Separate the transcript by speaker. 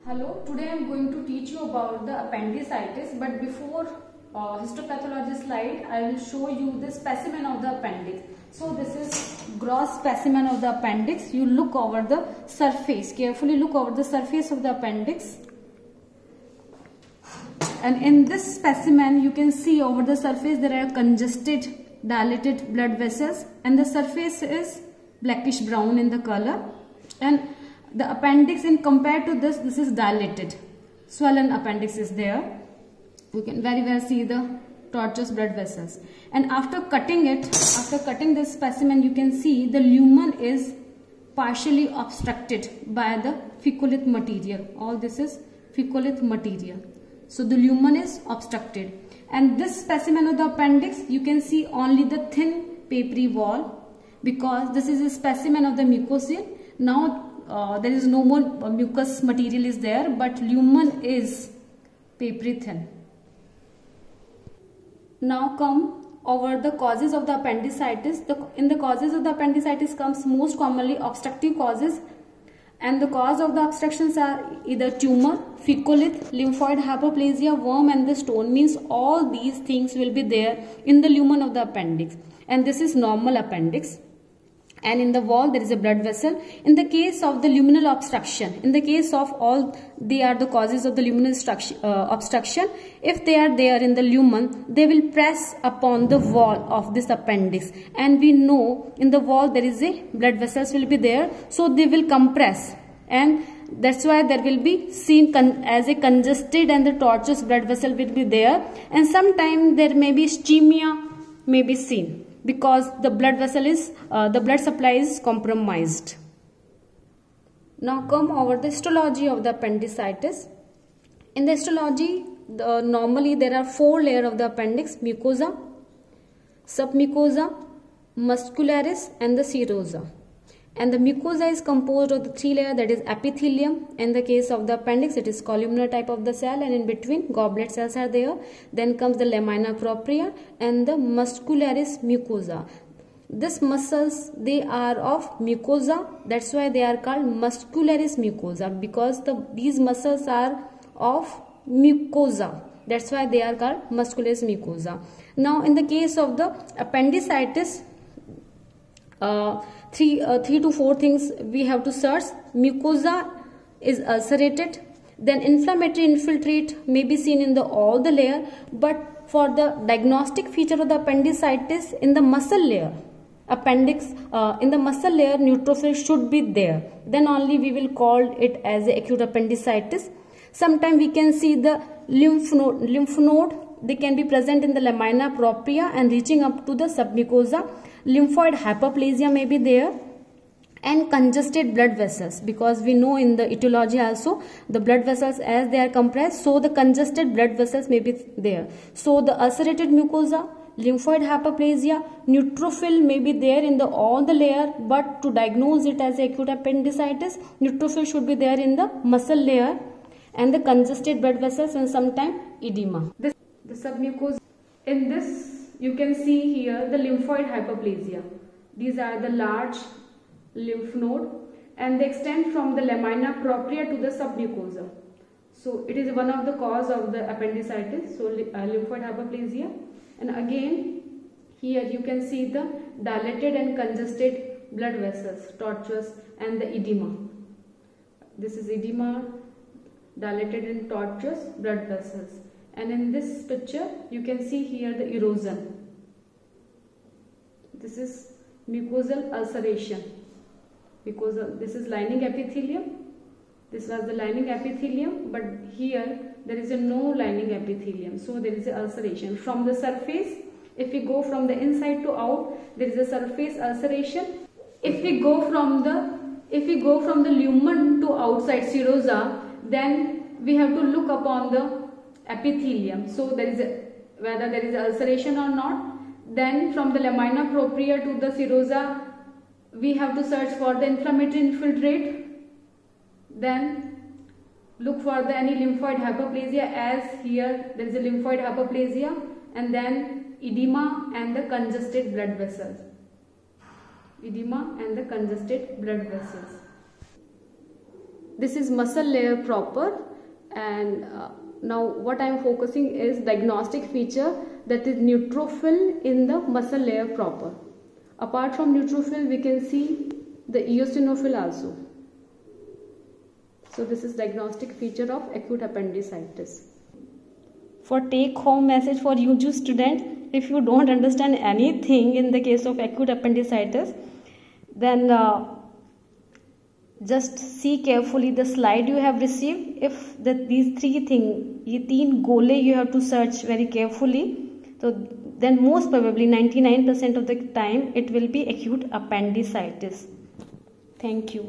Speaker 1: Hello, today I am going to teach you about the appendicitis, but before histopathology slide, I will show you the specimen of the appendix. So this is gross specimen of the appendix. You look over the surface, carefully look over the surface of the appendix. And in this specimen, you can see over the surface there are congested, dilated blood vessels, and the surface is blackish brown in the color. And the appendix, in compared to this is dilated. Swollen appendix is there. You can very well see the tortuous blood vessels. And after cutting this specimen, you can see the lumen is partially obstructed by the feculith material. All this is feculith material. So the lumen is obstructed. And this specimen of the appendix, you can see only the thin papery wall, because this is a specimen of the mucosal. Now there is no more mucus material is there, but lumen is papery thin. Now come over the causes of the appendicitis. In the causes of the appendicitis comes most commonly obstructive causes, and the cause of the obstructions are either tumor, feculith, lymphoid hyperplasia, worm, and the stone. Means all these things will be there in the lumen of the appendix, and this is normal appendix. And in the wall there is a blood vessel. In the case of the luminal obstruction, in the case of all they are the causes of the luminal obstruction, if they are there in the lumen, they will press upon the wall of this appendix, and we know in the wall there is a blood vessels will be there, so they will compress, and that's why there will be seen as a congested and the tortuous blood vessel will be there, and sometimes there may be ischemia may be seen, because the blood vessel is the blood supply is compromised. Now come over the histology of the appendicitis. In the histology, normally there are 4 layers of the appendix: mucosa, submucosa, muscularis, and the serosa. And the mucosa is composed of the 3 layers, that is epithelium. In the case of the appendix, it is columnar type of the cell, and in between goblet cells are there. Then comes the lamina propria and the muscularis mucosa. These muscles, they are of mucosa, that's why they are called muscularis mucosa, because these muscles are of mucosa, that's why they are called muscularis mucosa. Now in the case of the appendicitis, 3 to 4 things we have to search. Mucosa is ulcerated, then inflammatory infiltrate may be seen in all the layer, but for the diagnostic feature of the appendicitis, in the muscle layer, in the muscle layer neutrophil should be there, then only we will call it as acute appendicitis. Sometimes we can see the lymph node, they can be present in the lamina propria and reaching up to the submucosa. Lymphoid hyperplasia may be there, and congested blood vessels, because we know in the etiology also the blood vessels, as they are compressed, so the congested blood vessels may be there. So the ulcerated mucosa, lymphoid hyperplasia, neutrophil may be there in all the layer, but to diagnose it as acute appendicitis, neutrophil should be there in the muscle layer, and the congested blood vessels, and sometimes edema. The submucosa, in this you can see here the lymphoid hyperplasia. These are the large lymph node, and they extend from the lamina propria to the submucosa. So it is one of the cause of the appendicitis, so lymphoid hyperplasia. And again here you can see the dilated and congested blood vessels, tortuous, and the edema. This is edema, dilated and tortuous blood vessels. And in this picture you can see here the erosion. This is mucosal ulceration, because this is lining epithelium. This was the lining epithelium, but here there is no lining epithelium, so there is an ulceration. From the surface, if we go from the inside to out, there is a surface ulceration. If we go from the lumen to outside serosa, then we have to look upon the epithelium, so there is whether there is ulceration or not. Then from the lamina propria to the serosa, we have to search for the inflammatory infiltrate. Then look for any lymphoid hyperplasia, as here there is a lymphoid hyperplasia, and then edema and the congested blood vessels. this is muscle layer proper, and now what I am focusing is diagnostic feature, that is neutrophil in the muscle layer proper. Apart from neutrophil, we can see the eosinophil also. So this is diagnostic feature of acute appendicitis. For take home message for you student, if you don't understand anything in the case of acute appendicitis, then just see carefully the slide you have received. If these three things, ये तीन गोले you have to search very carefully, so then most probably 99% of the time it will be acute appendicitis. Thank you.